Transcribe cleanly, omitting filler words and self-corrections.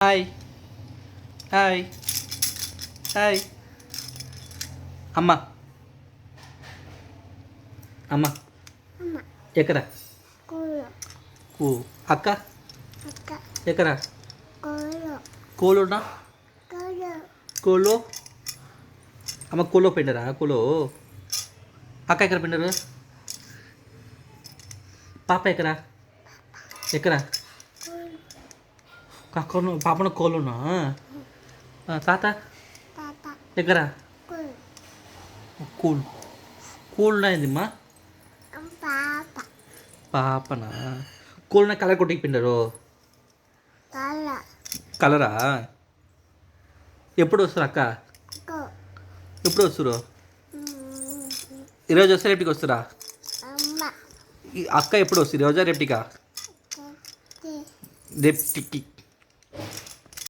hi hi hi అమ్మ అమ్మ అమ్మ ఎక్కడ కోలో కూ అక్క అక్క ఎక్కడ కోలో కోలోనా కోలో కోలో అమ్మ కోలో పిండరా కోలో అక్క ఎక్కడ పిండరు పాప ఎక్కడ ఎక్కడ కాకను పాపను కోలునా తాత తాత ఎక్కడ కోలో కూల్ కూల్ అయిందిమ్మా పాప పాపనా కూల్న కలర్ కొట్టికి పిండరు కల కలరా ఎప్పుడు వస్తారు అక్క కో ఎప్పుడు వస్తారు ఈరోజు వస్తే రేపటికి వస్తారా అమ్మ ఈ అక్క ఎప్పుడు వస్తుంది రోజా రేపటికా కత్తి రేపటికి